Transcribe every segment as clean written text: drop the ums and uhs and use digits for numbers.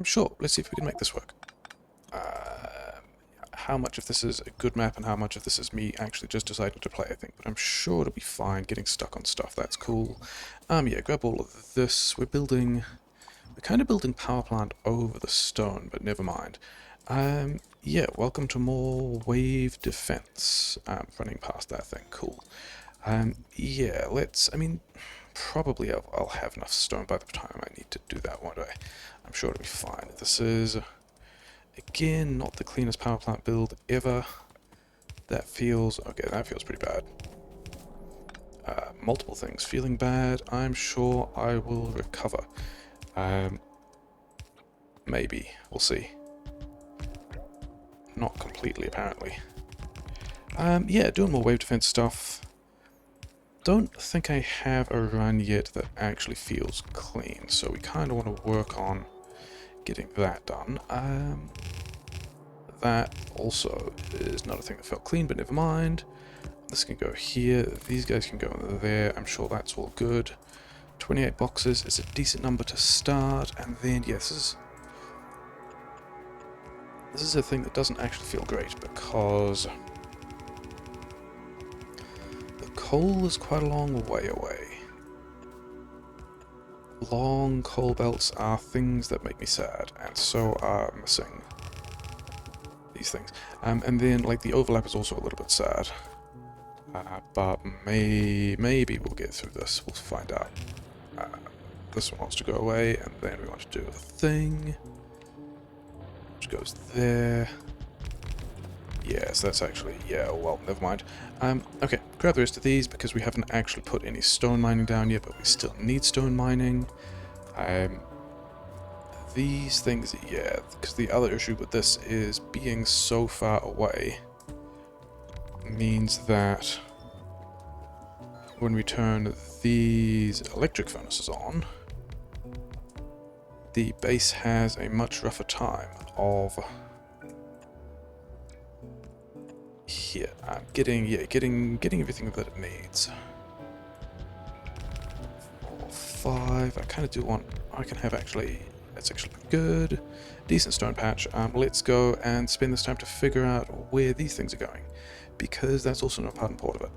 Sure, let's see if we can make this work. How much of this is a good map and how much of this is me actually just deciding to play, I think. But I'm sure it'll be fine getting stuck on stuff. That's cool. Yeah, grab all of this. We're kind of building power plant over the stone, but never mind. Yeah, welcome to more Wave Defense. Running past that thing, cool. Yeah, probably I'll have enough stone by the time I need to do that, won't I? I'm sure it'll be fine. This is, again, not the cleanest power plant build ever. That feels pretty bad. Multiple things feeling bad. I'm sure I will recover. Maybe. We'll see. Not completely, apparently. Yeah, doing more wave defense stuff. Don't think I have a run yet that actually feels clean, so we kind of want to work on getting that done. That also is not a thing that felt clean, but never mind. This can go here, these guys can go there, I'm sure that's all good. 28 boxes is a decent number to start, and then, yes, this is a thing that doesn't actually feel great, because the coal is quite a long way away. Long coal belts are things that make me sad, and so are missing these things. And then, like, the overlap is also a little bit sad. But maybe we'll get through this. We'll find out. This one wants to go away, and then we want to do a thing, which goes there. Yes, that's actually, yeah, well, never mind. Okay, grab the rest of these, because we haven't actually put any stone mining down yet, but we still need stone mining. These things, yeah, because the other issue with this is being so far away means that when we turn these electric furnaces on, the base has a much rougher time of here. Getting everything that it needs. 4, 5. I kind of do want. I can have actually. That's actually good. Decent stone patch. Let's go and spend this time to figure out where these things are going, because that's also not part and part of it.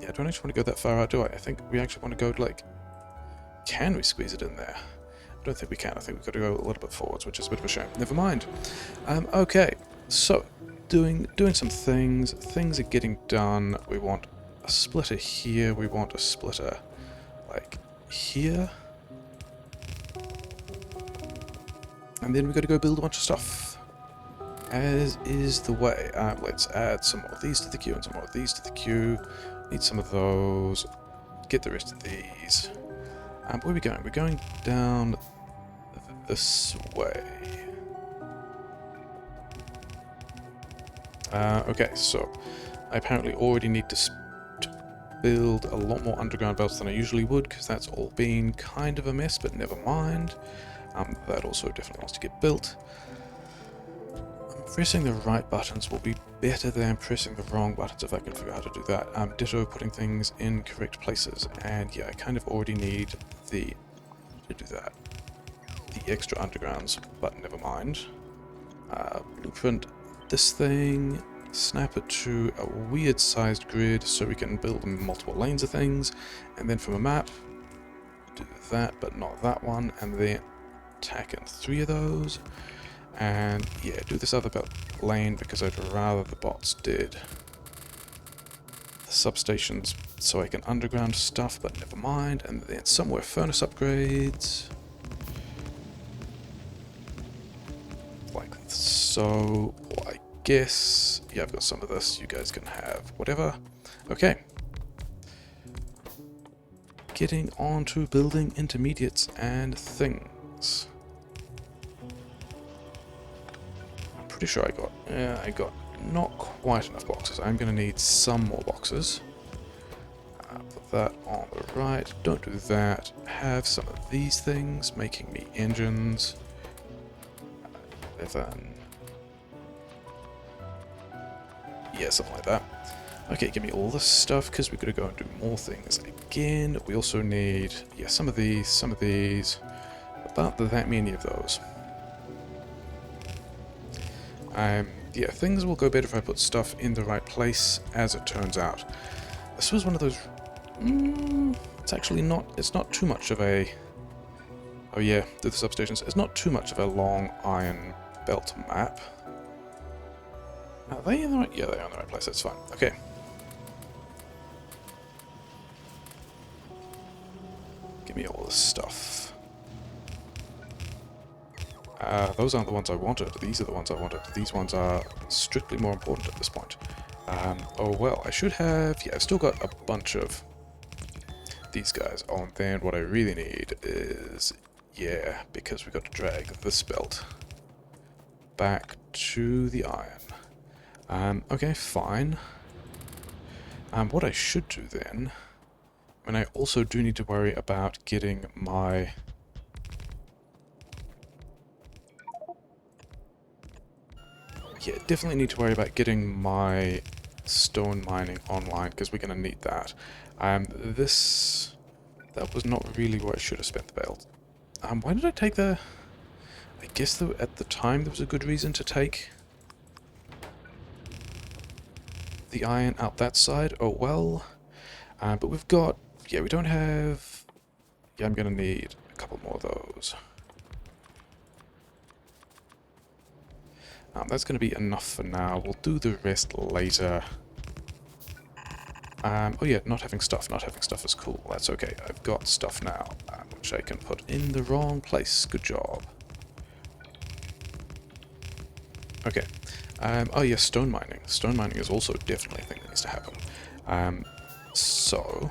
Yeah, don't actually want to go that far out, do I? I think we actually want to go, like, can we squeeze it in there? I don't think we can. I think we've got to go a little bit forwards, which is a bit of a shame. Never mind. Okay, so, doing some things. Things are getting done. We want a splitter here. We want a splitter, like, here. And then we've got to go build a bunch of stuff. As is the way. Let's add some more of these to the queue and some more of these to the queue. Need some of those. Get the rest of these. Where are we going? We're going down this way. Okay, so I apparently already need to build a lot more underground belts than I usually would, because that's all been kind of a mess, but never mind. That also definitely wants to get built. Pressing the right buttons will be better than pressing the wrong buttons if I can figure out how to do that. Ditto putting things in correct places, and yeah, I kind of already need to do that. The extra undergrounds, but never mind. Blueprint this thing, snap it to a weird sized grid so we can build multiple lanes of things, and then from a map, do that but not that one, and then tack in 3 of those. And yeah, do this other lane because I'd rather the bots did the substations so I can underground stuff, but never mind. And then somewhere furnace upgrades. Like so. Well, I guess, yeah, I've got some of this. You guys can have whatever. Okay. Getting on to building intermediates and things. Pretty sure I got not quite enough boxes. I'm going to need some more boxes. Put that on the right. Don't do that. Have some of these things, making me engines. 11. Yeah, something like that. Okay, give me all this stuff, because we're going to go and do more things again. We also need, yeah, some of these. about that many of those. Yeah, things will go better if I put stuff in the right place, as it turns out. This was one of those... it's actually not... It's not too much of a... Oh yeah, through the substations. It's not too much of a long iron belt map. Are they in the right... Yeah, they are in the right place. That's fine. Okay. Give me all this stuff. Those aren't the ones I wanted. These are the ones I wanted. These ones are strictly more important at this point. Oh well, I should have... Yeah, I've still got a bunch of these guys. Oh, and then what I really need is... Yeah, because we've got to drag this belt back to the iron. Okay, fine. What I should do then... And I also do need to worry about getting my... Yeah, definitely need to worry about getting my stone mining online, because we're going to need that. That was not really where I should have spent the belt. Why did I take the... I guess at the time there was a good reason to take the iron out that side. Oh well. But we've got... Yeah, we don't have... Yeah, I'm going to need a couple more of those. That's going to be enough for now. We'll do the rest later. Oh yeah, not having stuff. Not having stuff is cool. That's okay. I've got stuff now, which I can put in the wrong place. Good job. Okay. Oh yeah, stone mining. Stone mining is also definitely a thing that needs to happen. So...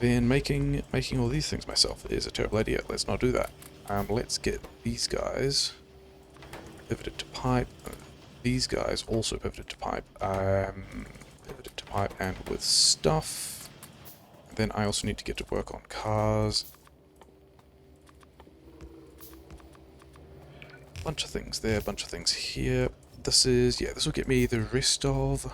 Then making all these things myself is a terrible idea. Let's not do that. Let's get these guys pivoted to pipe. These guys also pivoted to pipe. Pivoted to pipe and with stuff. Then I also need to get to work on cars. Bunch of things there, bunch of things here. This will get me the rest of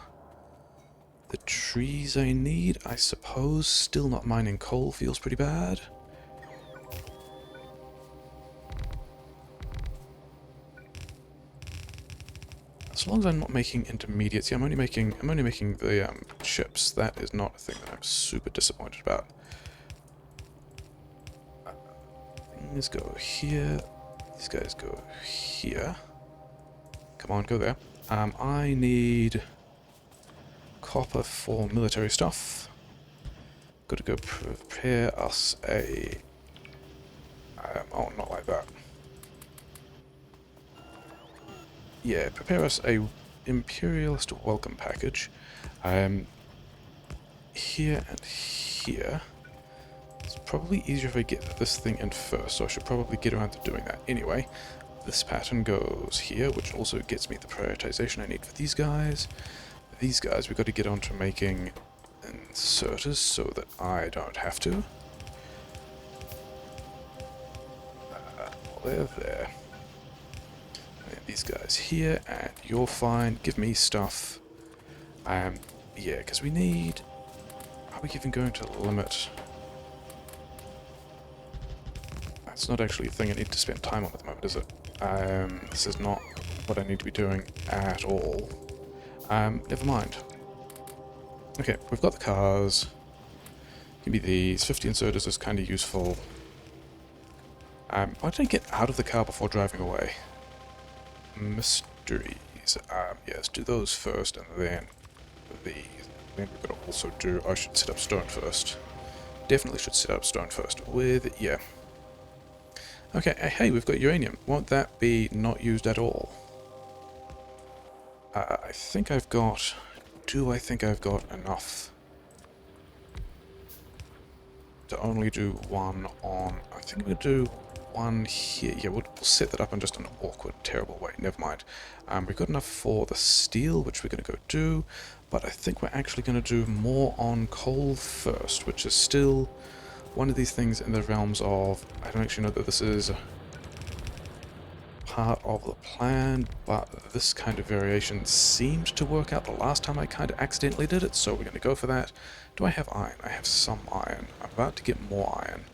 the trees I need, I suppose. Still not mining coal feels pretty bad. As long as I'm not making intermediates. Yeah, I'm only making the chips. That is not a thing that I'm super disappointed about. Things go here. These guys go here. Come on, go there. I need copper for military stuff. Got to go prepare us a... oh, not like that. Yeah, prepare us a imperialist welcome package. Here and here. It's probably easier if I get this thing in first, so I should probably get around to doing that. Anyway, this pattern goes here, which also gets me the prioritization I need for these guys. These guys, we've got to get on to making inserters so that I don't have to. There. And these guys here, and you're fine. Give me stuff. Yeah, because we need... Are we even going to limit... That's not actually a thing I need to spend time on at the moment, is it? This is not what I need to be doing at all. Never mind. Okay, we've got the cars. Give me these. 50 inserters is kind of useful. Why did I get out of the car before driving away? Mysteries. Yes, do those first, and then these. Then we're going to also do... I should set up stone first. Definitely should set up stone first. With... yeah. Okay, hey, we've got uranium. Won't that be not used at all? I think I've got... Do I think I've got enough to only do one on... I think we'll do one here. Yeah, we'll set that up in just an awkward, terrible way. Never mind. We've got enough for the steel, which we're going to go do, but I think we're actually going to do more on coal first, which is still one of these things in the realms of... I don't actually know that this is part of the plan, but this kind of variation seemed to work out the last time I kind of accidentally did it, so we're going to go for that. Do I have iron? I have some iron. I'm about to get more iron.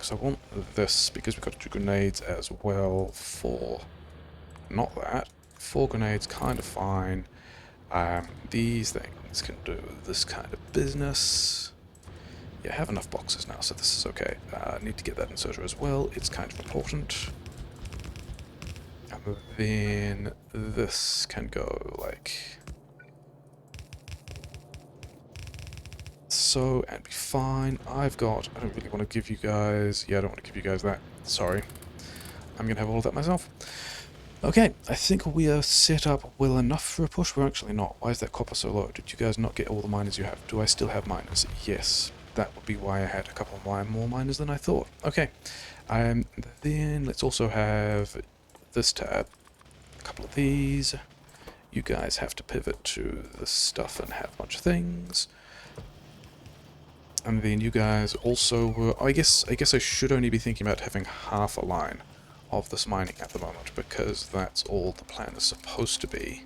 So I want this, because we've got to do grenades as well for... not that. 4 grenades, kind of fine. These things can do this kind of business. Yeah, I have enough boxes now, so this is okay. I need to get that inserter as well. It's kind of important. And then this can go like so and be fine. I don't really want to give you guys... yeah, I don't want to give you guys that. Sorry. I'm going to have all of that myself. Okay, I think we are set up well enough for a push. We're actually not. Why is that copper so low? Did you guys not get all the miners you have? Do I still have miners? Yes. That would be why I had a couple more miners than I thought. Okay. Then let's also have this tab. A couple of these. You guys have to pivot to this stuff and have a bunch of things. And then you guys also were... I guess I should only be thinking about having half a line of this mining at the moment, because that's all the plan is supposed to be.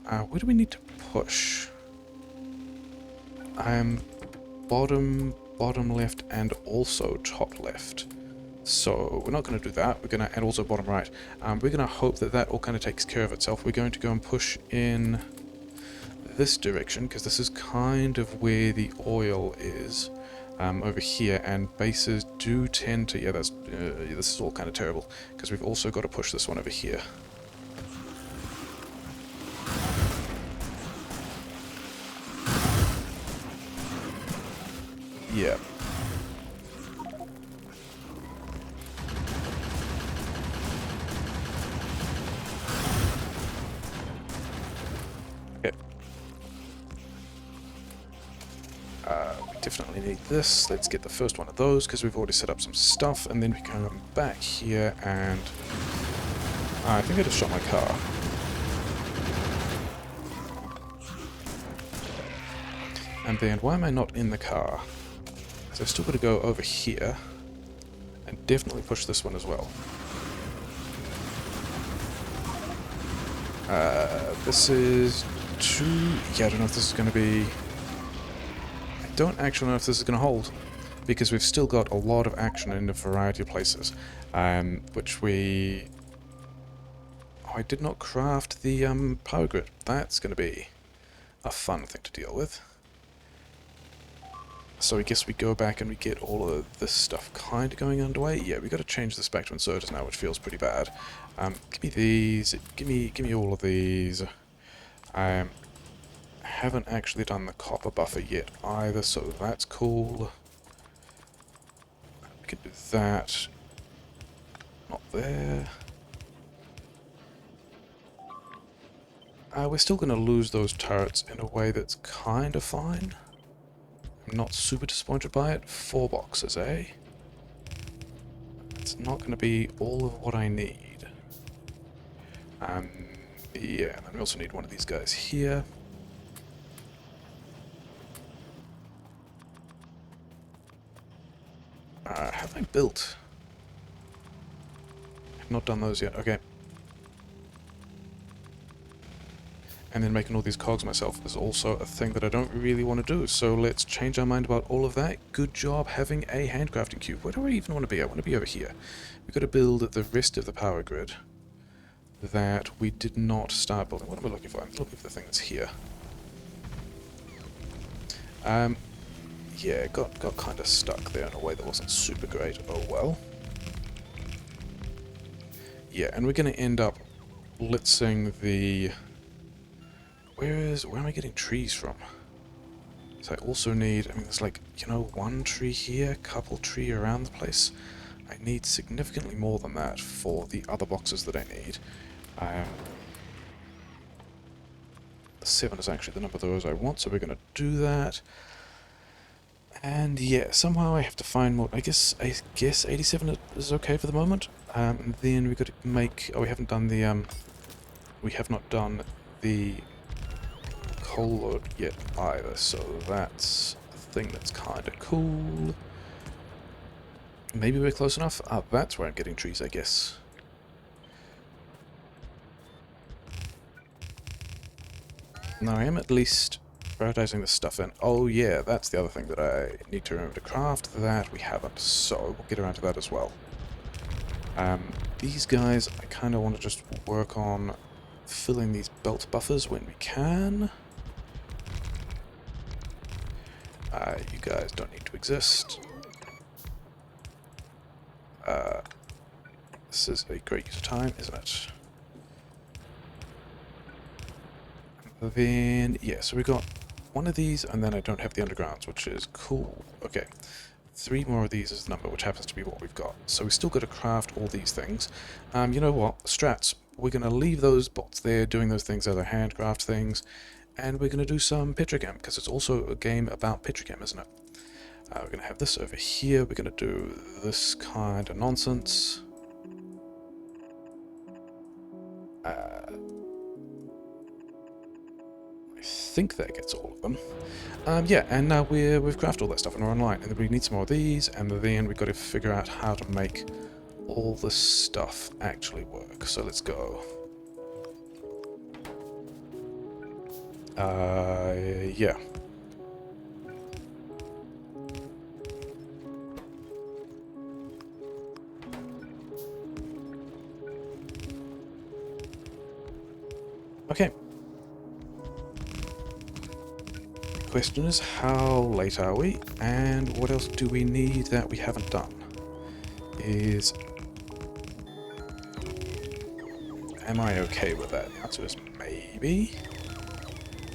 Where do we need to push? Bottom left, and also top left. So we're not going to do that. We're going to... and also bottom right. We're going to hope that that all kind of takes care of itself. We're going to go and push in this direction, because this is kind of where the oil is. Over here, and bases do tend to... yeah, that's this is all kind of terrible, because we've also got to push this one over here. Yeah. Okay. We definitely need this. Let's get the first one of those, because we've already set up some stuff, and then we can come back here and... I think I just shot my car. And then, why am I not in the car? So I've still got to go over here, and definitely push this one as well. This is too... yeah, I don't know if this is going to be... I don't actually know if this is going to hold, because we've still got a lot of action in a variety of places, which we... oh, I did not craft the power grid. That's going to be a fun thing to deal with. So I guess we go back and we get all of this stuff kind of going underway. Yeah, we got to change this back to inserters now, which feels pretty bad. Give me these. Give me all of these. I haven't actually done the copper buffer yet either, so that's cool. We can do that. Not there. We're still going to lose those turrets in a way that's kind of fine. I'm not super disappointed by it. 4 boxes, eh? It's not going to be all of what I need. Yeah, and we also need one of these guys here. Have I built? I've not done those yet. Okay. And then making all these cogs myself is also a thing that I don't really want to do, so let's change our mind about all of that. Good job having a handcrafting cube. Where do I even want to be? I want to be over here. We've got to build the rest of the power grid that we did not start building. What am I looking for? I'm looking for the thing that's here. Yeah, got kind of stuck there in a way that wasn't super great. Oh well. Yeah, and we're going to end up blitzing the... Where am I getting trees from? So I also need, I mean, there's like, you know, 1 tree here, couple tree around the place. I need significantly more than that for the other boxes that I need. 7 is actually the number of those I want, so we're going to do that. And yeah, somehow I have to find more. I guess 87 is okay for the moment. And then we've got to make... oh, we haven't done the... we have not done the coal load yet either, so that's a thing that's kind of cool. Maybe we're close enough? Ah, that's where I'm getting trees, I guess. Now I am at least prioritizing this stuff in. Oh yeah, that's the other thing that I need to remember to craft. That we haven't, so we'll get around to that as well. These guys, I kind of want to just work on filling these belt buffers when we can. You guys don't need to exist. This is a great use of time, isn't it? Then, yeah, so we got one of these, and then I don't have the undergrounds, which is cool. Okay, 3 more of these is the number, which happens to be what we've got. So we still got to craft all these things. You know what? Strats. We're going to leave those bots there doing those things, other handcraft things, and we're going to do some petrochem, because it's also a game about petrochem, isn't it? We're going to have this over here. We're going to do this kind of nonsense. I think that gets all of them. Yeah, and now we've crafted all that stuff and we're online. And then we need some more of these, and then we've got to figure out how to make all this stuff actually work. So let's go. Yeah. Okay. Question is, how late are we, and what else do we need that we haven't done? Am I okay with that? The answer is maybe.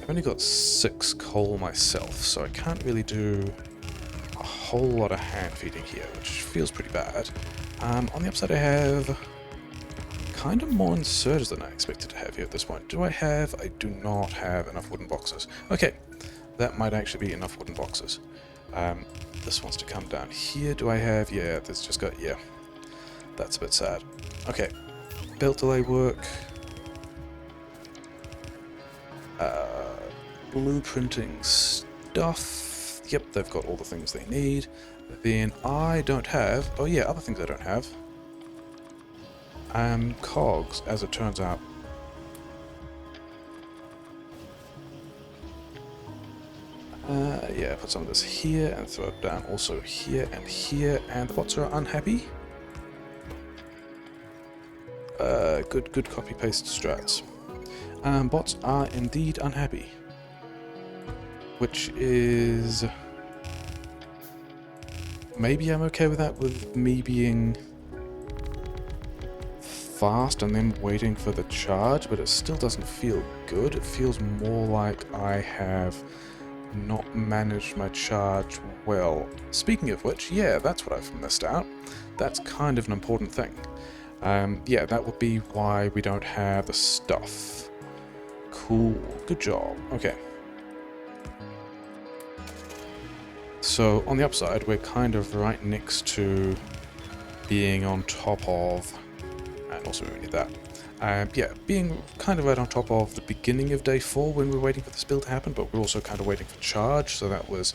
I've only got 6 coal myself, so I can't really do a whole lot of hand feeding here, which feels pretty bad. On the upside, I have kind of more inserters than I expected to have here at this point. Do I have? I do not have enough wooden boxes. Okay. That might actually be enough wooden boxes. This wants to come down here. Do I have? Yeah, this just got... Yeah. That's a bit sad. Okay. Belt delay work. Blueprinting stuff. Yep, they've got all the things they need. Then I don't have... Oh yeah, other things I don't have. Cogs, as it turns out. Yeah, put some of this here and throw it down also here, and the bots are unhappy. Good copy-paste strats. Bots are indeed unhappy. Which is... Maybe I'm okay with that, with me being fast and then waiting for the charge, but it still doesn't feel good. It feels more like I have not managed my charge well. Speaking of which, yeah, that's what I've missed out. That's kind of an important thing. Yeah, that would be why we don't have the stuff. Cool. Good job. Okay. So, on the upside, we're kind of right next to being on top of... And also we need that. Yeah, being kind of right on top of the beginning of day 4 when we were waiting for this build to happen, but we're also kind of waiting for charge, so that was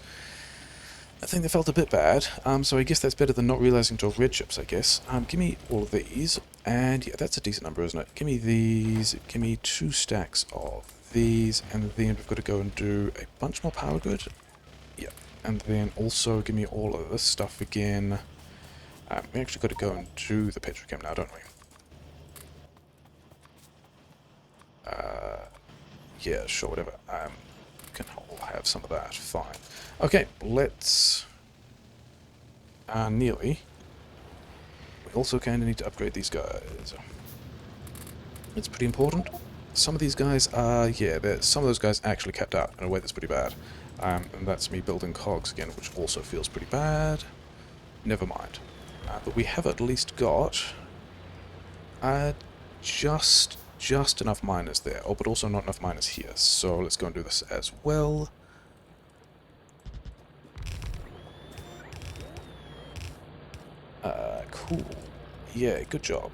a thing that felt a bit bad. So I guess that's better than not realizing to red chips, I guess. Give me all of these, and yeah, that's a decent number, isn't it? Give me these, give me 2 stacks of these, and then we've got to go and do a bunch more power grid. Yeah, and then also give me all of this stuff again. We actually got to go and do the petrochem now, don't we? Yeah, sure, whatever. Can all have some of that. Fine. Okay, let's... nearly. We also kind of need to upgrade these guys. It's pretty important. Some of these guys are... Yeah, some of those guys actually kept out in a way that's pretty bad. And that's me building cogs again, which also feels pretty bad. Never mind. But we have at least got... just enough miners there. Oh, but also not enough miners here. So let's go and do this as well. Cool. Yeah, good job.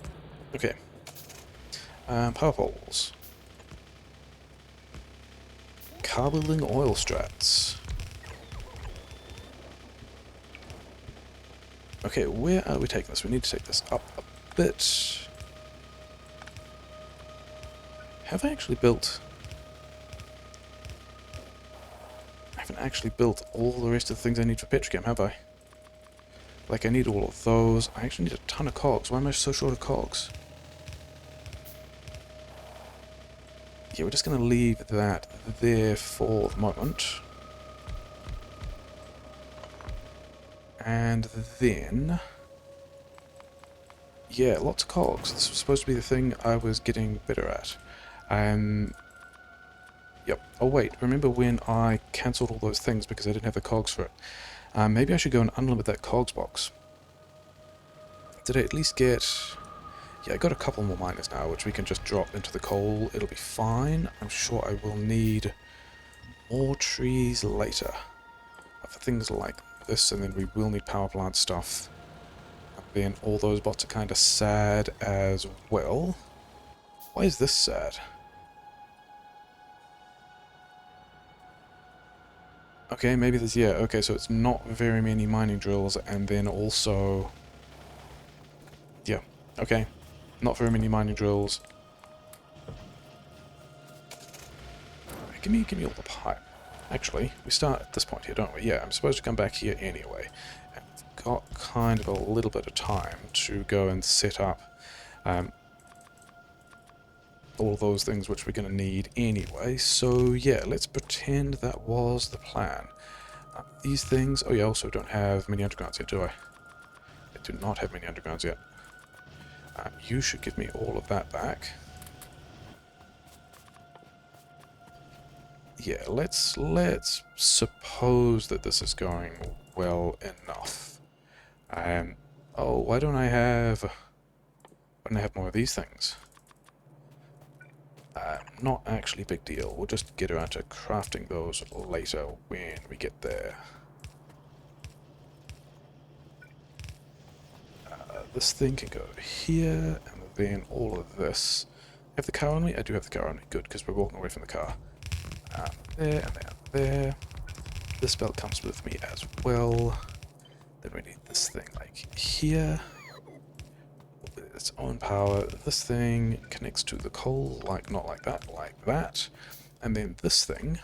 Okay. Power poles. Carbon oil strats. Okay, where are we taking this? We need to take this up a bit. Have I actually built... haven't actually built all the rest of the things I need for petrochem, have I? Like, I need all of those. I actually need a ton of cogs. Why am I so short of cogs? Yeah, we're just going to leave that there for the moment. And then... yeah, lots of cogs. This was supposed to be the thing I was getting better at. Yep. Oh wait, remember when I cancelled all those things because I didn't have the cogs for it? Maybe I should go and unlimit that cogs box. Did I at least get... yeah, I got a couple more miners now, which we can just drop into the coal. It'll be fine. I'm sure I will need more trees later. For things like this, and then we will need power plant stuff. And then all those bots are kind of sad as well. Why is this sad? Okay, maybe there's... yeah, okay, so it's not very many mining drills, and then also... yeah, okay. Not very many mining drills. Give me all the pipe. Actually, we start at this point here, don't we? Yeah, I'm supposed to come back here anyway. And I've got kind of a little bit of time to go and set up all those things which we're going to need anyway. So yeah, let's pretend that was the plan. These things... oh yeah, I also don't have many undergrounds yet, do I? I do not have many undergrounds yet. You should give me all of that back. Yeah, let's suppose that this is going well enough. Oh, why don't I have more of these things? Not actually a big deal. We'll just get around to crafting those later when we get there. This thing can go here, and then all of this. Have the car on me? I do have the car on me. Good, because we're walking away from the car. There, and there. This belt comes with me as well. Then we need this thing like here. With its own power. This thing connects to the coal, like not like that, like that. And then this thing,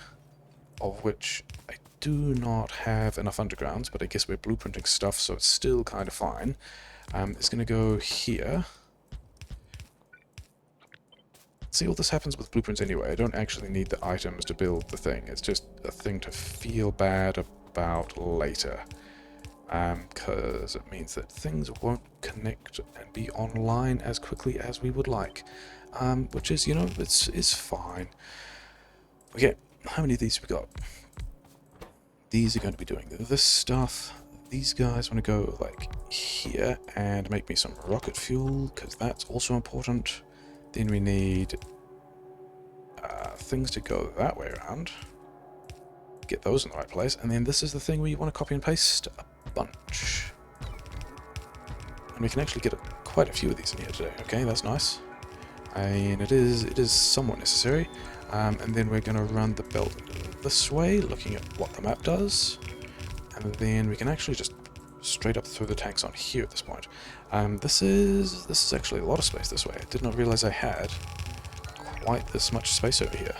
of which I do not have enough undergrounds, but I guess we're blueprinting stuff, so it's still kind of fine. It's going to go here. See, all this happens with blueprints anyway. I don't actually need the items to build the thing. It's just a thing to feel bad about later. Because it means that things won't connect and be online as quickly as we would like. Which is, you know, it's fine. Okay, how many of these we got? These are going to be doing this stuff. These guys want to go like here and make me some rocket fuel, because that's also important. Then we need things to go that way around. Get those in the right place. And then this is the thing where you want to copy and paste a bunch. And we can actually get quite a few of these in here today. Okay, that's nice. And it is somewhat necessary. And then we're going to run the belt this way, looking at what the map does. And then we can actually just straight up through the tanks on here at this point. This is actually a lot of space this way. I did not realize I had quite this much space over here.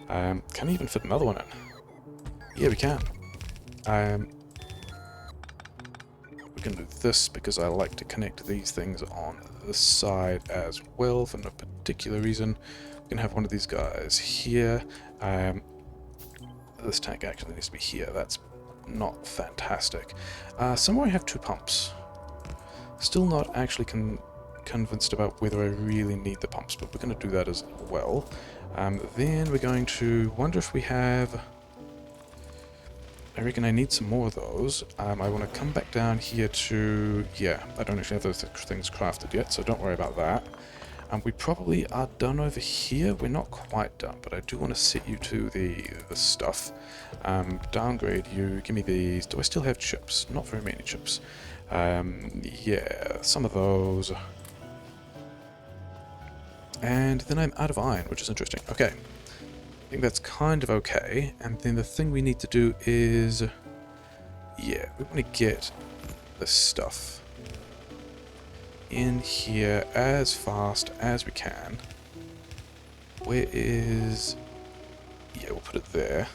Can I even fit another one in? Yeah, we can. We can do this because I like to connect these things on this side as well for no particular reason. We can have one of these guys here. This tank actually needs to be here. That's not fantastic. Somewhere I have 2 pumps. Still not actually convinced about whether I really need the pumps, but we're going to do that as well. Then we're going to wonder if we have... I reckon I need some more of those. I want to come back down here to... yeah, I don't actually have those things crafted yet, so don't worry about that. We probably are done over here. We're not quite done, but I do want to set you to the stuff. Downgrade you. Give me these. Do I still have chips? Not very many chips. Yeah, some of those. And then I'm out of iron, which is interesting. Okay. I think that's kind of okay. And then the thing we need to do is... yeah, we want to get this stuff in here as fast as we can. Where is... yeah, we'll put it there.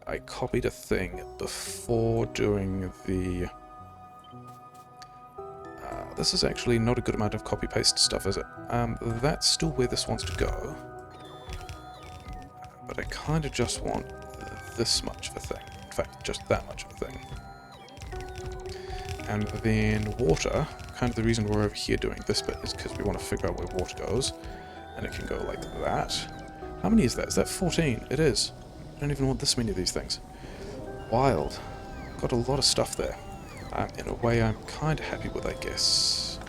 I copied a thing before doing the... this is actually not a good amount of copy-paste stuff, is it? That's still where this wants to go. But I kind of just want this much of a thing. In fact, just that much of a thing. And then water, kind of the reason we're over here doing this bit is because we want to figure out where water goes. And it can go like that. How many is that? Is that 14? It is. I don't even want this many of these things. Wild. Got a lot of stuff there. In a way I'm kind of happy with, I guess.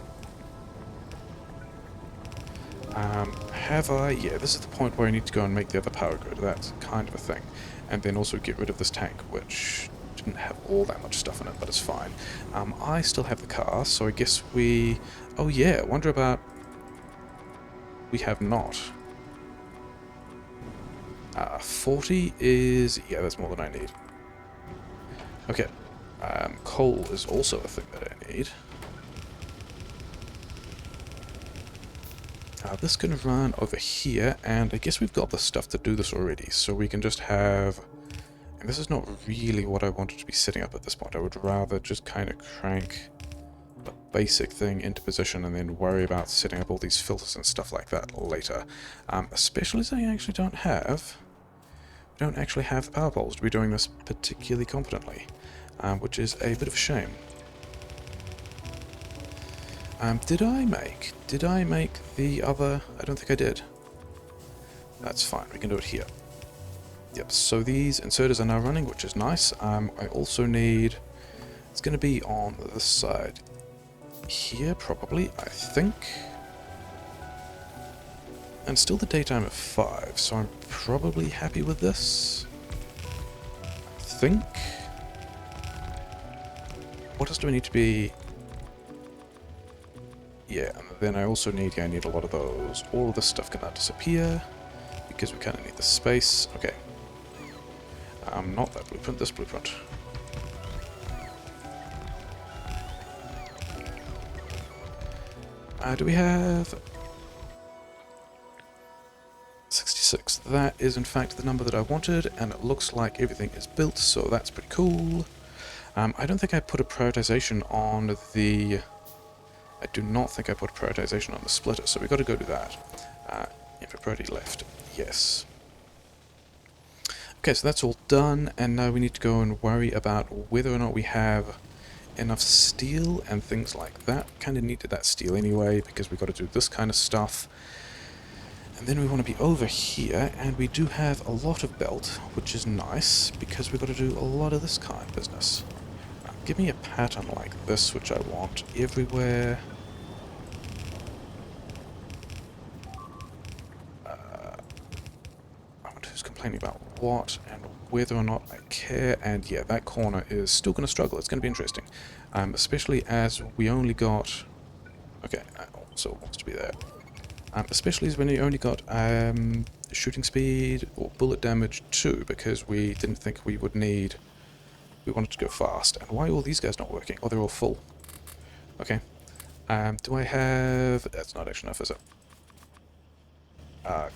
Have I? Yeah, this is the point where I need to go and make the other power grid. That's kind of a thing. And then also get rid of this tank, which didn't have all that much stuff in it, but it's fine. I still have the car, so I guess we... Oh yeah, wonder about... We have not. 40 is... Yeah, that's more than I need. Okay. Coal is also a thing that I need. This can run over here, and I guess we've got the stuff to do this already, so we can just have... And this is not really what I wanted to be setting up at this point. I would rather just kind of crank a basic thing into position and then worry about setting up all these filters and stuff like that later. Especially as I actually don't have the power poles to be doing this particularly competently, which is a bit of a shame. Did I make the other... I don't think I did. That's fine, we can do it here. Yep, so these inserters are now running, which is nice. I also need... It's going to be on this side here, probably, I think. And still the daytime at 5, so I'm probably happy with this. I think. What else do I need to be... Yeah, and then I also need... I need a lot of those. All of this stuff can now disappear, because we kind of need the space. Okay. Not that blueprint, this blueprint. Do we have... 66. That is in fact the number that I wanted, and it looks like everything is built, so that's pretty cool. I don't think I put a prioritization on the... I do not think I put a prioritization on the splitter, so we've got to go do that. Input priority left. Yes. Okay, so that's all done, and now we need to go and worry about whether or not we have enough steel and things like that. Kind of needed that steel anyway, because we've got to do this kind of stuff. And then we want to be over here, and we do have a lot of belt, which is nice, because we've got to do a lot of this kind of business. Give me a pattern like this, which I want everywhere. I wonder who's complaining about what, and whether or not I care, and yeah, that corner is still going to struggle. It's going to be interesting, especially as we only got... Okay, also wants to be there. Especially as when you only got shooting speed or bullet damage 2, because we didn't think we would need... We wanted to go fast. And why are all these guys not working? Oh, they're all full. Okay. Do I have... That's not actually enough, is it?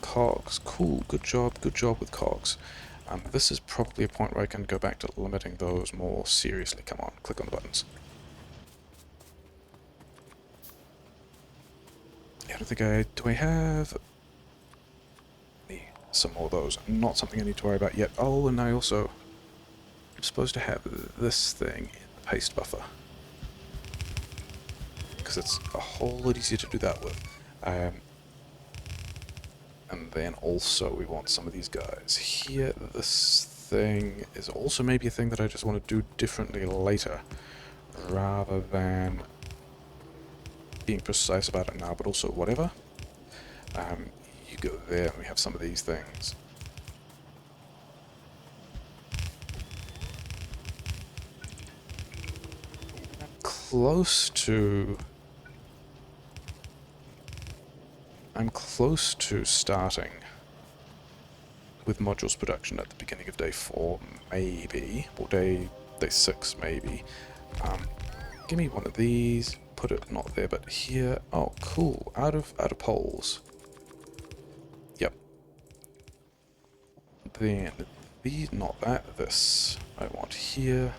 Cogs. Cool. Good job with cogs. This is probably a point where I can go back to limiting those more seriously. Come on, click on the buttons. Yeah, I don't think I... Do I have... Some more of those. Not something I need to worry about yet. Oh, and I also... I'm supposed to have this thing in the paste buffer. Because it's a whole lot easier to do that with. And then also we want some of these guys here. This thing is also maybe a thing that I just want to do differently later, rather than being precise about it now, but also whatever. You go there and we have some of these things. I'm close to starting with modules production at the beginning of day 4, maybe, or day 6, maybe. Give me one of these, put it not there, but here. Oh, cool, out of poles. Yep. Then these, not that, this. I want here.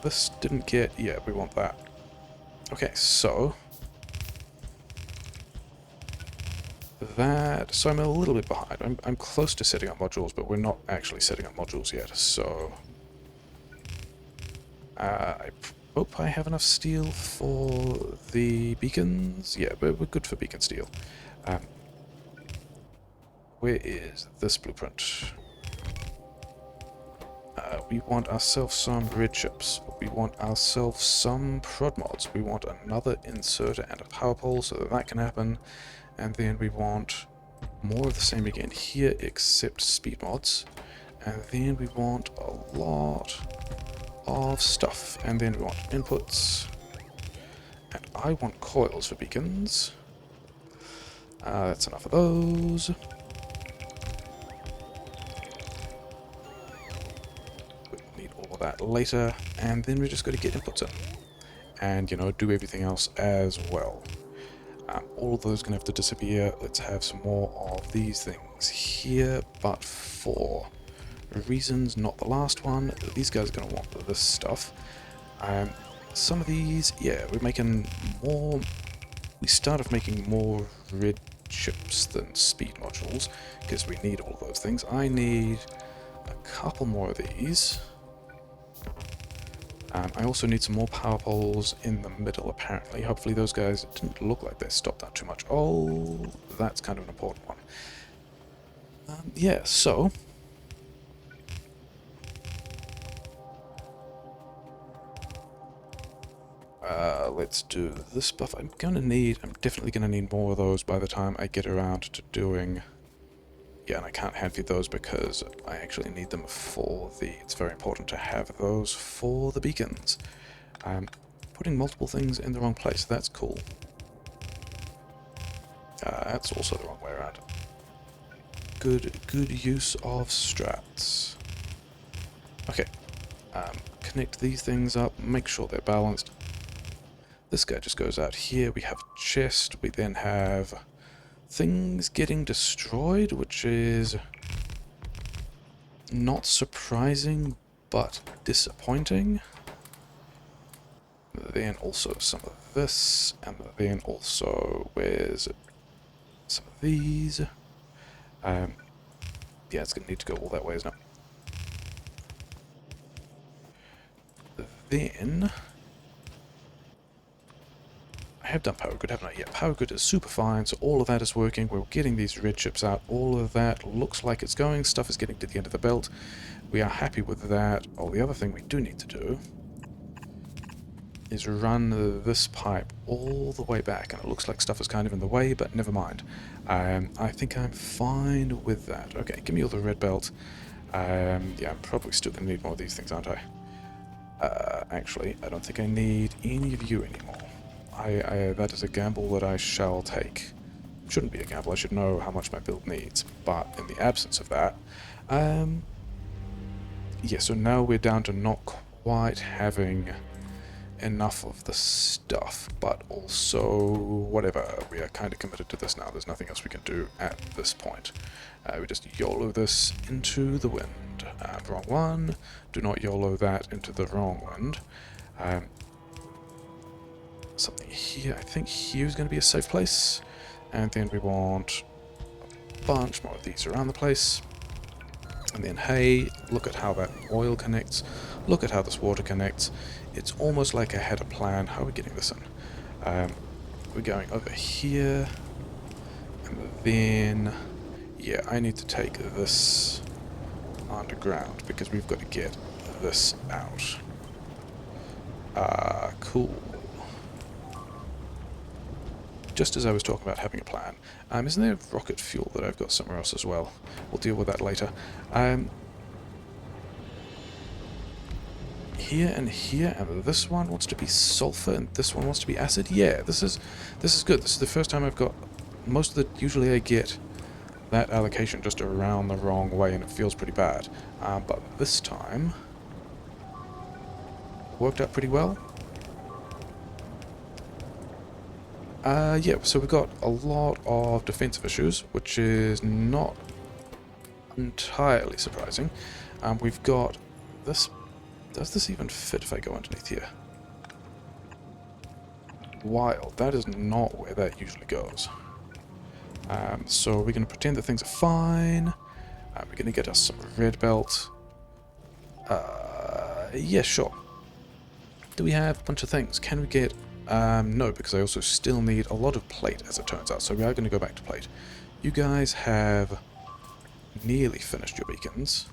This didn't get, yeah, we want that. Okay, so so I'm a little bit behind. I'm close to setting up modules, but we're not actually setting up modules yet, so I hope I have enough steel for the beacons. Yeah, we're good for beacon steel. Where is this blueprint? We want ourselves some red chips. We want ourselves some prod mods. We want another inserter and a power pole so that can happen. And then we want more of the same again here, except speed mods. And then we want a lot of stuff. And then we want inputs. And I want coils for beacons. That's enough of those. We need all of that later. And then we just got to get inputs in. And, you know, do everything else as well. All of those are going to have to disappear. Let's have some more of these things here, but for reasons not the last one. These guys are going to want this stuff. Some of these, yeah, we're making more. We started making more red chips than speed modules because we need all of those things. I need a couple more of these. I also need some more power poles in the middle, apparently. Hopefully those guys didn't look like they stopped out too much. Oh, that's kind of an important one. Yeah, so let's do this buff. I'm definitely gonna need more of those by the time I get around to doing. Yeah, and I can't hand feed those because I actually need them for it's very important to have those for the beacons. Putting multiple things in the wrong place, that's cool. That's also the wrong way around. Good use of strats. Okay, connect these things up, make sure they're balanced. This guy just goes out here, we have chest, we then have things getting destroyed, which is not surprising, but disappointing. Then also some of this, and then also where's some of these. Yeah, it's going to need to go all that way, isn't it? Then I have done power grid, haven't I? Yeah, power grid is super fine, so all of that is working. We're getting these red chips out. All of that looks like it's going. Stuff is getting to the end of the belt. We are happy with that. Oh, the other thing we do need to do is run this pipe all the way back, and it looks like stuff is kind of in the way, but never mind. I think I'm fine with that. Okay, give me all the red belt. Yeah, I'm probably still going to need more of these things, aren't I? Actually, I don't think I need any of you anymore. That is a gamble that I shall take. Shouldn't be a gamble, I should know how much my build needs, but in the absence of that, yeah, so now we're down to not quite having enough of the stuff, but also whatever, we are kind of committed to this now. There's nothing else we can do at this point. We just YOLO this into the wind. Wrong one. Do not YOLO that into the wrong wind. Something here. I think here's going to be a safe place. And then we want a bunch more of these around the place. And then, hey, look at how that oil connects. Look at how this water connects. It's almost like I had a plan. How are we getting this in? We're going over here. And then, yeah, I need to take this underground because we've got to get this out. Cool. Just as I was talking about having a plan. Isn't there rocket fuel that I've got somewhere else as well? We'll deal with that later. Here and here, and this one wants to be sulfur, and this one wants to be acid. Yeah, this is good. This is the first time I've got most of the. Usually I get that allocation just around the wrong way, and it feels pretty bad. But this time worked out pretty well. Yeah, so we've got a lot of defensive issues, which is not entirely surprising. We've got this. Does this even fit if I go underneath here? Wild. That is not where that usually goes. So we're going to pretend that things are fine. We're going to get us some red belt. Yeah, sure. Do we have a bunch of things? Can we get... no, because I also still need a lot of plate, as it turns out. So we are going to go back to plate. You guys have nearly finished your beacons.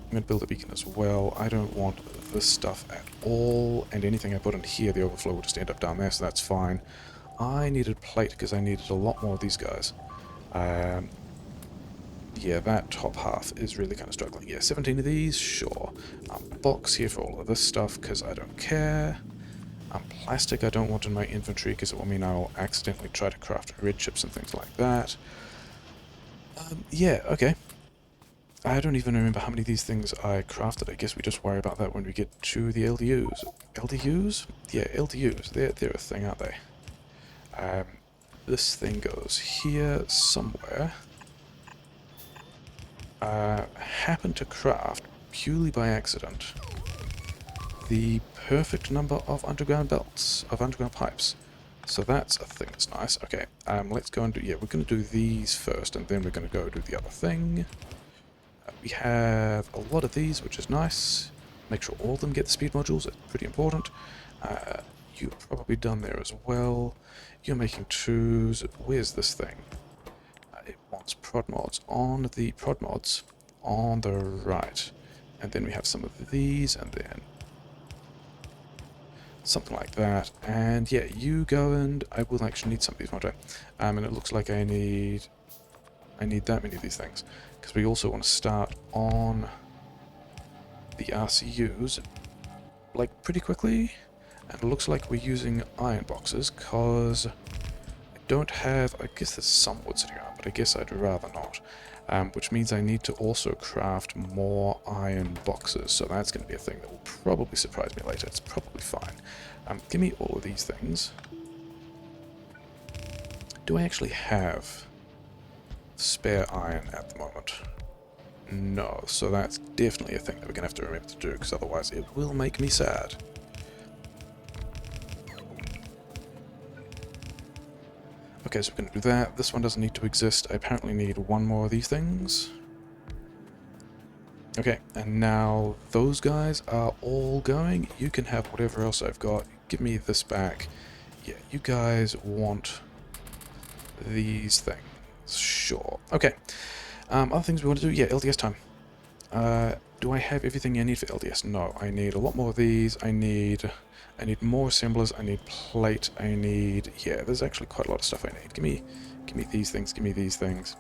I'm going to build a beacon as well. I don't want this stuff at all. And anything I put in here, the overflow will just end up down there, so that's fine. I needed plate because I needed a lot more of these guys. Yeah, that top half is really kind of struggling. Yeah, 17 of these, sure. Box here for all of this stuff because I don't care. Plastic I don't want in my inventory because it will mean I'll accidentally try to craft red chips and things like that. Yeah, okay. I don't even remember how many of these things I crafted. I guess we just worry about that when we get to the LDUs. LDUs? Yeah, LDUs. They're a thing, aren't they? This thing goes here somewhere. Happened to craft, purely by accident, the perfect number of underground belts, of underground pipes. So that's a thing that's nice. Okay, let's go and do... Yeah, we're going to do these first, and then we're going to go do the other thing. We have a lot of these, which is nice. Make sure all of them get the speed modules, it's pretty important. You're probably done there as well. You're making twos. Where's this thing? It wants prod mods on the prod mods on the right. And then we have some of these, and then something like that. And yeah, you go, and I will actually need some of these, won't I? And it looks like I need that many of these things. Because we also want to start on the RCUs, like, pretty quickly. And it looks like we're using iron boxes, because I don't have... I guess there's some wood sitting around, but I guess I'd rather not. Which means I need to also craft more iron boxes, so that's going to be a thing that will probably surprise me later. It's probably fine. Give me all of these things. Do I actually have spare iron at the moment? No, so that's definitely a thing that we're going to have to remember to do, because otherwise it will make me sad. Okay, so we're going to do that. This one doesn't need to exist. I apparently need one more of these things. Okay, and now those guys are all going. You can have whatever else I've got. Give me this back. Yeah, you guys want these things. Sure. Okay. Other things we want to do? Yeah, LDS time. Do I have everything I need for LDS? No, I need a lot more of these. I need more assemblers. I need plate. I need... Yeah, there's actually quite a lot of stuff I need. Give me these things. Give me these things.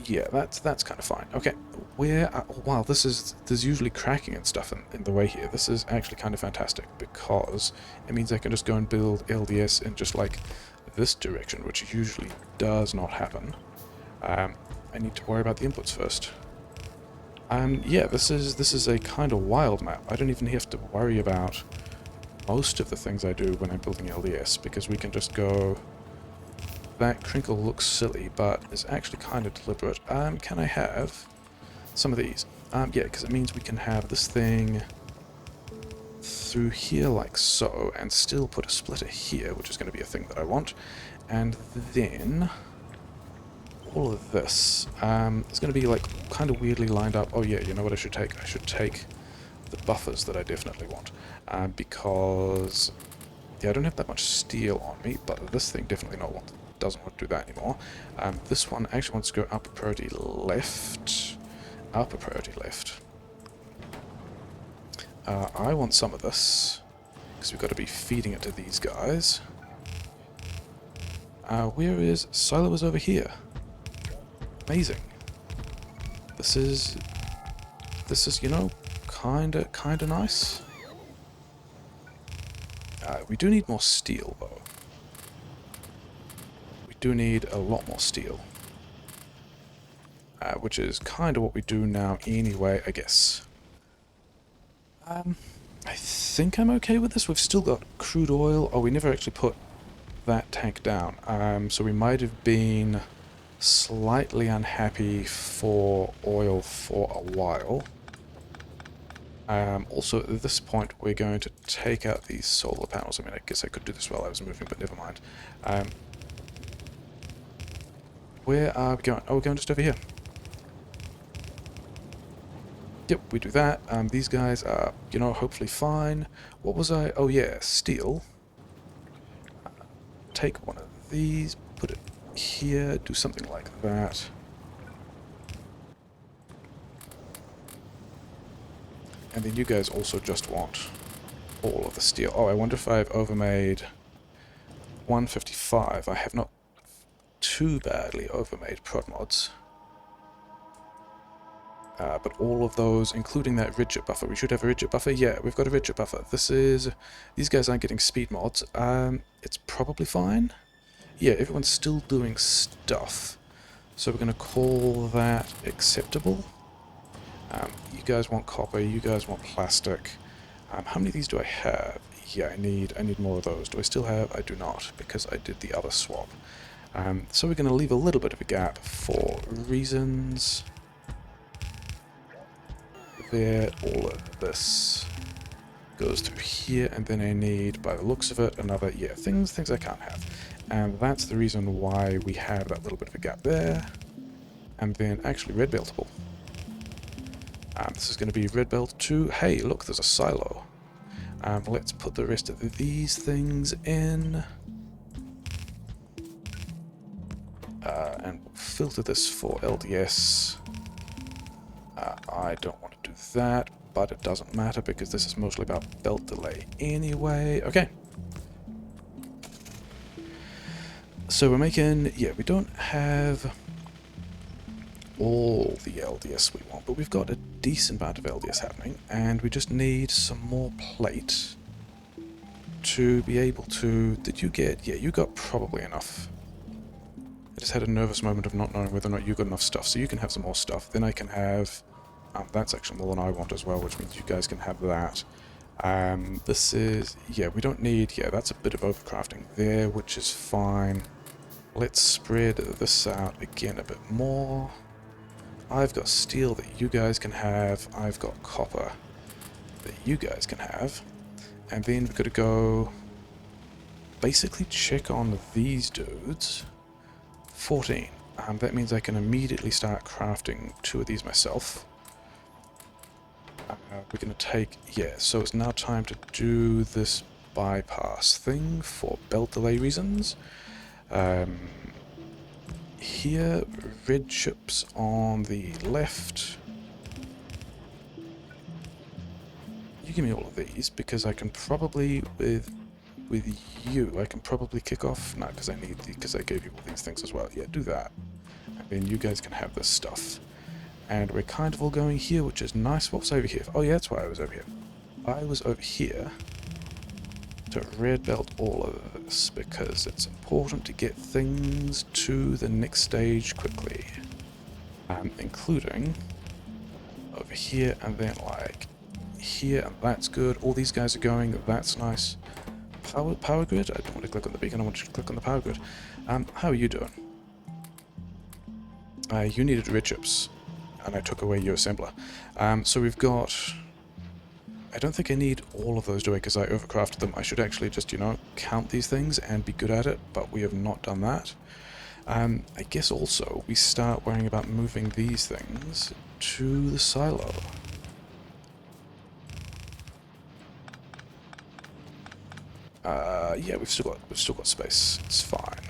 Yeah, that's kind of fine. Okay, where... wow, there's usually cracking and stuff in the way here. This is actually kind of fantastic, because it means I can just go and build LDS in just, like, this direction, which usually does not happen. I need to worry about the inputs first. Yeah, this is a kind of wild map. I don't even have to worry about most of the things I do when I'm building LDS, because we can just go... That crinkle looks silly, but is actually kind of deliberate. Can I have some of these? Yeah, because it means we can have this thing through here like so, and still put a splitter here, which is going to be a thing that I want. And then... all of this is going to be, like, kind of weirdly lined up. Oh yeah, you know what I should take? I should take the buffers that I definitely want. Because... yeah, I don't have that much steel on me, but this thing definitely doesn't want to do that anymore. This one actually wants to go upper priority left. Upper priority left. I want some of this, because we've got to be feeding it to these guys. Where is... Silo is over here. Amazing. This is, you know, kinda nice. We do need more steel, though. We do need a lot more steel. Which is kind of what we do now anyway, I guess. I think I'm okay with this. We've still got crude oil. Oh, we never actually put that tank down. So we might have been slightly unhappy for oil for a while. Also, at this point, we're going to take out these solar panels. I mean, I guess I could do this while I was moving, but never mind. Where are we going? Oh, we're going just over here. Yep, we do that. These guys are, you know, hopefully fine. What was I? Oh, yeah, steel. Take one of these, put it here, do something like that. And then you guys also just want all of the steel. Oh, I wonder if I've overmade 155. I have not too badly overmade prod mods. But all of those, including that rigid buffer. We should have a rigid buffer. Yeah, we've got a rigid buffer. These guys aren't getting speed mods. It's probably fine. Yeah, everyone's still doing stuff. So we're going to call that acceptable. You guys want copper, you guys want plastic. How many of these do I have? Yeah, I need more of those. Do I still have? I do not, because I did the other swap. So we're going to leave a little bit of a gap for reasons. There, all of this goes through here, and then I need, by the looks of it, another, yeah, things I can't have. And that's the reason why we have that little bit of a gap there. And then, actually, red beltable. This is going to be red belt 2. Hey, look, there's a silo. Let's put the rest of these things in. And filter this for LDS. I don't want to do that, but it doesn't matter because this is mostly about belt delay anyway. Okay. So we're making, yeah, we don't have all the LDS we want, but we've got a decent amount of LDS happening, and we just need some more plate to be able to... Did you get... Yeah, you got probably enough. I just had a nervous moment of not knowing whether or not you got enough stuff, so you can have some more stuff. Then I can have... that's actually more than I want as well, which means you guys can have that. This is... Yeah, we don't need... Yeah, that's a bit of overcrafting there, which is fine. Let's spread this out again a bit more. I've got steel that you guys can have. I've got copper that you guys can have. And then we've got to go basically check on these dudes. 14. That means I can immediately start crafting 2 of these myself. We're going to take... Yeah, so it's now time to do this bypass thing for belt delay reasons. Here, red chips on the left. You give me all of these, because I can probably, with you, I can probably kick off... No, because I gave you all these things as well. Yeah, do that. And then you guys can have this stuff. And we're kind of all going here, which is nice. What was over here? Oh yeah, that's why I was over here. I was over here to red belt all of this, because it's important to get things to the next stage quickly. Including over here, and then like here, and that's good. All these guys are going, that's nice. Power grid? I don't want to click on the beacon, I want to click on the power grid. How are you doing? You needed red chips, and I took away your assembler. So we've got... I don't think I need all of those, do I? Because I overcrafted them. I should actually just, you know, count these things and be good at it, but we have not done that. I guess also we start worrying about moving these things to the silo. Yeah, we've still got space. It's fine.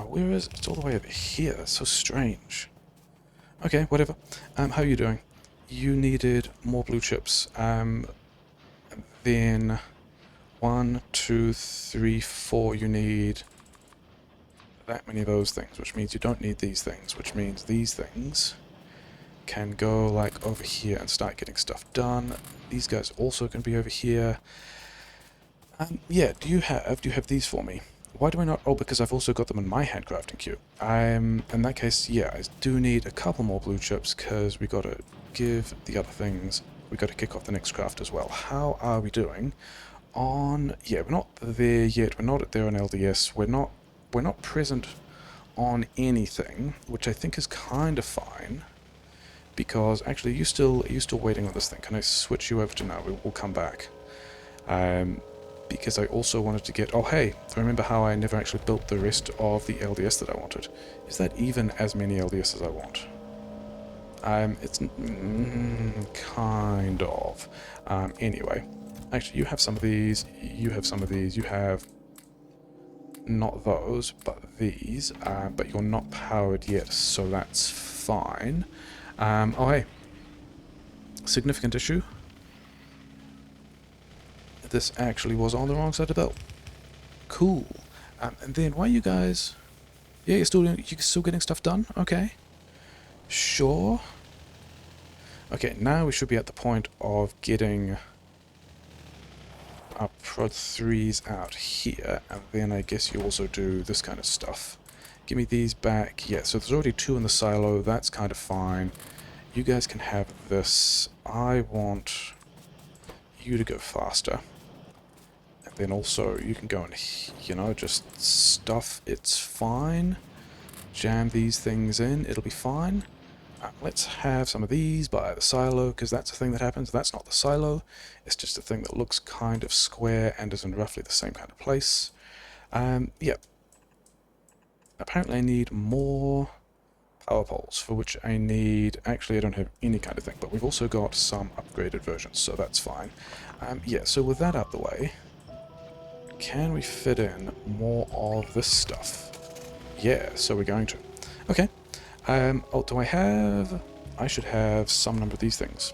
Where is it? It's all the way over here. That's so strange. Okay, whatever. How are you doing? You needed more blue chips. Then 1, 2, 3, 4. You need that many of those things, which means you don't need these things, which means these things can go like over here and start getting stuff done. These guys also can be over here. Yeah, do you have these for me? Why do I not? Oh, because I've also got them in my handcrafting queue. In that case, yeah, I do need a couple more blue chips, because we got to give the other things, we got to kick off the next craft as well. How are we doing on, yeah, we're not there yet. We're not there on LDS. We're not present on anything, which I think is kind of fine. Because actually, are you still waiting on this thing? Can I switch you over to now? We'll come back. Because I also wanted to get... Oh, hey, remember how I never actually built the rest of the LDS that I wanted? Is that even as many LDS as I want? It's kind of. Anyway, actually, you have some of these. You have some of these. You have not those, but these. But you're not powered yet, so that's fine. Oh, hey. Significant issue. This actually was on the wrong side of the belt. Cool. And then why you guys... Yeah, you're still getting stuff done? Okay. Sure. Okay, now we should be at the point of getting our prod 3s out here, and then I guess you also do this kind of stuff. Give me these back. Yeah, so there's already 2 in the silo. That's kind of fine. You guys can have this. I want you to go faster. And then also you can go and, you know, just stuff. It's fine. Jam these things in. It'll be fine. Let's have some of these by the silo, because that's a thing that happens. That's not the silo. It's just a thing that looks kind of square and is in roughly the same kind of place. Yeah. Apparently I need more power poles, for which I need... Actually, I don't have any kind of thing, but we've also got some upgraded versions, so that's fine. Yeah, so with that out the way, can we fit in more of this stuff? Yeah, so we're going to. Okay. Oh, do I have... I should have some number of these things.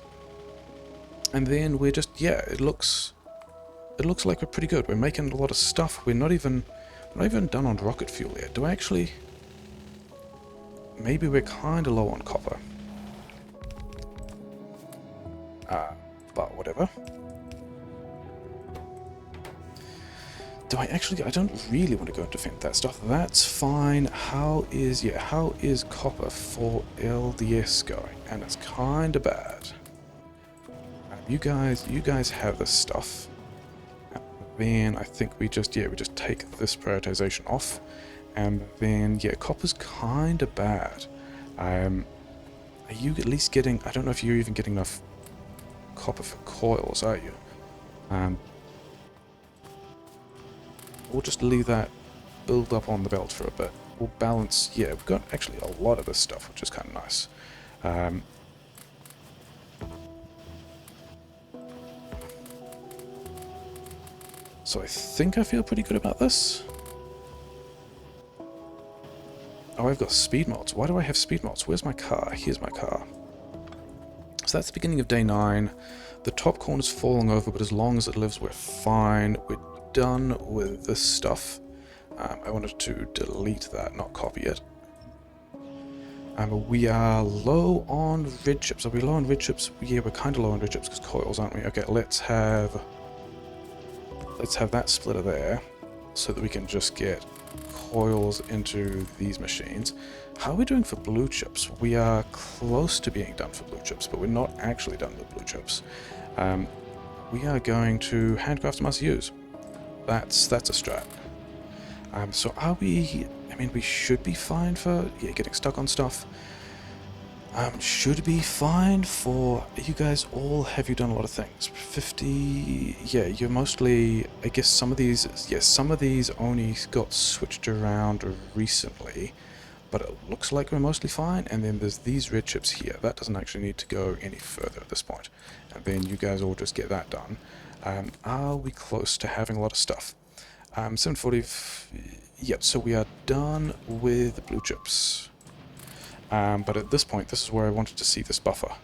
And then we're just... Yeah, it looks like we're pretty good. We're making a lot of stuff. We're not even done on rocket fuel yet. Do I actually... Maybe we're kind of low on copper. But whatever. Do I actually... I don't really want to go and defend that stuff. That's fine. How is copper for LDS going? And it's kind of bad. You guys have this stuff. And then I think we just take this prioritization off. And then, yeah, copper's kind of bad. Are you at least getting... I don't know if you're even getting enough copper for coils, are you? We'll just leave that build up on the belt for a bit. We'll balance... Yeah, we've got actually a lot of this stuff, which is kind of nice. So I think I feel pretty good about this. Oh, I've got speed mods. Why do I have speed mods? Where's my car? Here's my car. So that's the beginning of day 9. The top corner's falling over, but as long as it lives, we're fine. We're done with this stuff. I wanted to delete that, not copy it. We are low on red chips. Are we low on red chips? Yeah, we're kind of low on red chips because coils, aren't we? Okay, let's have that splitter there so that we can just get coils into these machines. How are we doing for blue chips? We are close to being done for blue chips, but we're not actually done with blue chips. We are going to handcraft some RCUs. That's a strat. So are we... I mean, we should be fine for... Yeah, getting stuck on stuff. Should be fine for... You guys all... Have you done a lot of things? 50... Yeah, you're mostly... I guess some of these... Yeah, some of these only got switched around recently. But it looks like we're mostly fine. And then there's these red chips here. That doesn't actually need to go any further at this point. And then you guys all just get that done. Are we close to having a lot of stuff? 740... Yep, so we are done with the blue chips. But at this point, this is where I wanted to see this buffer.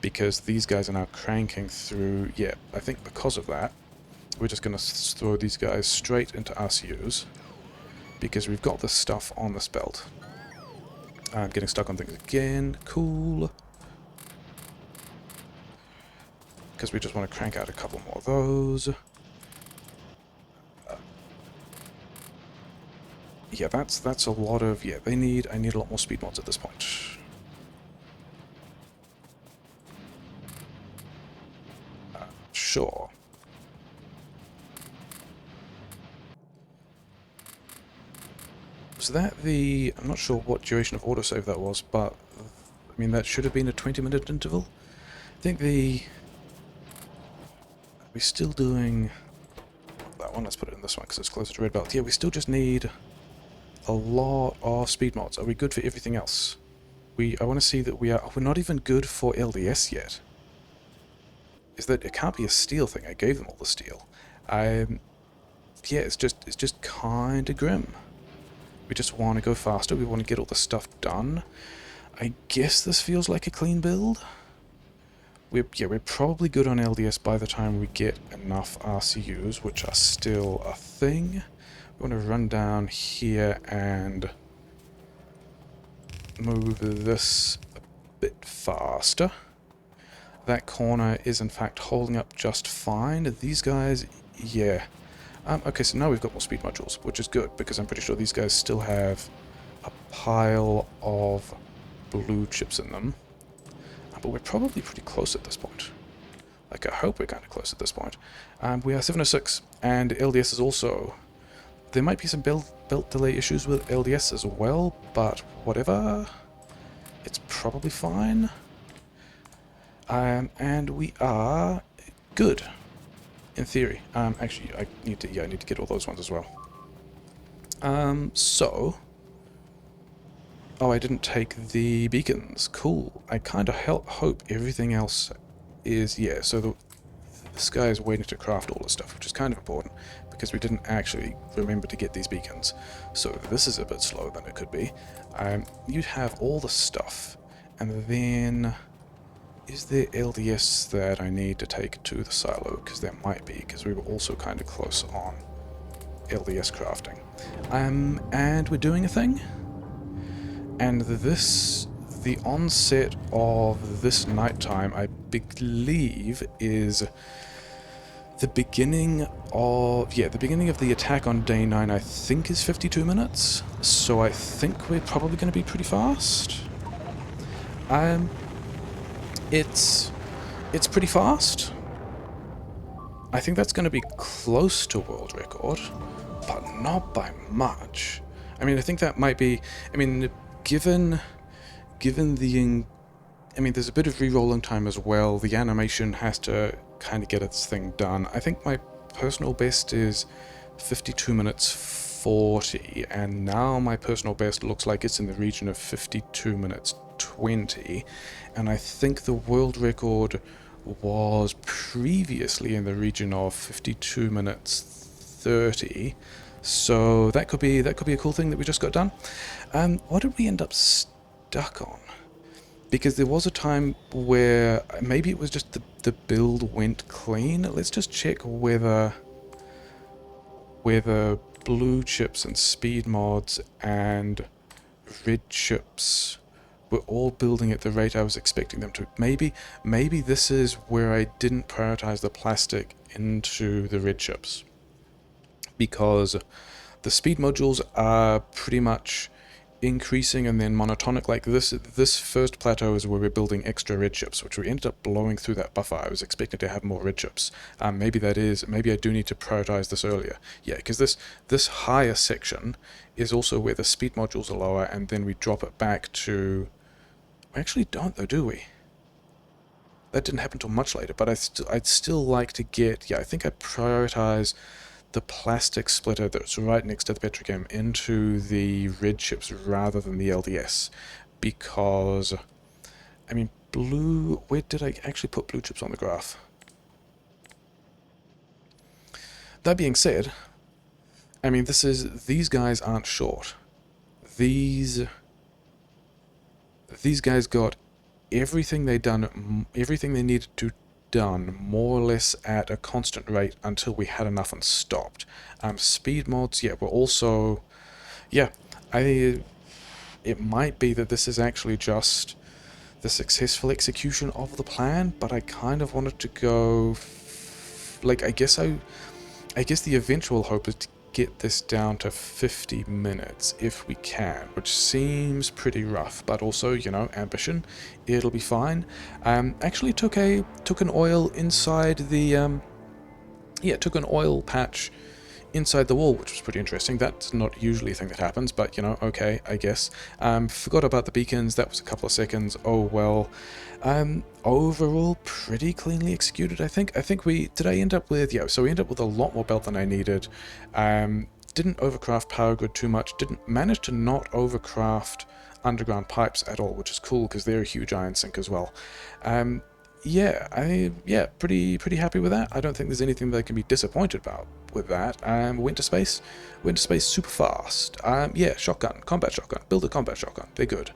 Because these guys are now cranking through... Yeah, I think because of that, we're just going to throw these guys straight into RCUs. Because we've got this stuff on this belt. I'm getting stuck on things again. Cool. Because we just want to crank out a couple more of those. Yeah, that's a lot of... Yeah, I need a lot more speed mods at this point. Sure. Was that the... I'm not sure what duration of autosave that was, but... I mean, that should have been a 20-minute interval. I think the... Are we still doing... that one? Let's put it in this one, because it's closer to red belt. Yeah, we still just need a lot of speed mods. Are we good for everything else? I want to see that we're not even good for LDS yet. Is that... It can't be a steel thing. I gave them all the steel. Yeah, it's just kind of grim. We just want to go faster. We want to get all the stuff done. I guess this feels like a clean build. We're probably good on LDS by the time we get enough RCUs, which are still a thing. We want to run down here and move this a bit faster. That corner is in fact holding up just fine. These guys, yeah. Okay, so now we've got more speed modules, which is good, because I'm pretty sure these guys still have a pile of blue chips in them. But we're probably pretty close at this point. Like, I hope we're kind of close at this point. We are 706, and LDS is also... There might be some belt delay issues with LDS as well, but whatever. It's probably fine. And we are good. In theory. Actually, I need to get all those ones as well. So... Oh, I didn't take the beacons. Cool. I kind of hope everything else is... Yeah, so this guy is waiting to craft all this stuff, which is kind of important, because we didn't actually remember to get these beacons. So this is a bit slower than it could be. You'd have all the stuff, and then... Is there LDS that I need to take to the silo? Because there might be, because we were also kind of close on LDS crafting. And we're doing a thing. And the onset of this nighttime, I believe, is the beginning of... Yeah, the beginning of the attack on day 9, I think, is 52 minutes. So I think we're probably going to be pretty fast. It's pretty fast. I think that's going to be close to world record, but not by much. I mean, I think that might be... I mean, given the... I mean, there's a bit of re-rolling time as well. The animation has to kind of get its thing done. I think my personal best is 52 minutes 40, and now my personal best looks like it's in the region of 52 minutes 20, and I think the world record was previously in the region of 52 minutes 30, so that could be a cool thing that we just got done. What did we end up stuck on? Because there was a time where maybe it was just the build went clean. Let's just check whether blue chips and speed mods and red chips were all building at the rate I was expecting them to. Maybe this is where I didn't prioritize the plastic into the red chips, because the speed modules are pretty much increasing and then monotonic. Like this first plateau is where we're building extra red chips, which we ended up blowing through that buffer. I was expecting to have more red chips. Maybe I do need to prioritize this earlier. Yeah, because this higher section is also where the speed modules are lower, and then we drop it back to... We actually don't though, do we? That didn't happen until much later, but I'd still like to get... Yeah, I think I prioritize the plastic splitter that's right next to the petrochem into the red chips rather than the LDS, because, I mean, blue... Where did I actually put blue chips on the graph? That being said, I mean, these guys aren't short. These guys got everything they needed to done more or less at a constant rate until we had enough and stopped. Speed mods, yeah, were also... Yeah, it might be that this is actually just the successful execution of the plan, but I kind of wanted to go... Like, I guess the eventual hope is to get this down to 50 minutes if we can, which seems pretty rough, but also, you know, ambition. It'll be fine. Actually took an oil inside the took an oil patch inside the wall, which was pretty interesting. That's not usually a thing that happens, but, you know, okay, I guess. Forgot about the beacons. That was a couple of seconds. Oh, well. Overall, pretty cleanly executed, I think. Did I end up with, yeah, so we ended up with a lot more belt than I needed. Didn't overcraft power grid too much. Didn't manage to not overcraft underground pipes at all, which is cool because they're a huge iron sink as well. Yeah, pretty happy with that. I don't think there's anything that I can be disappointed about with that. Went to space super fast. Yeah, shotgun, combat shotgun, build a combat shotgun. They're good.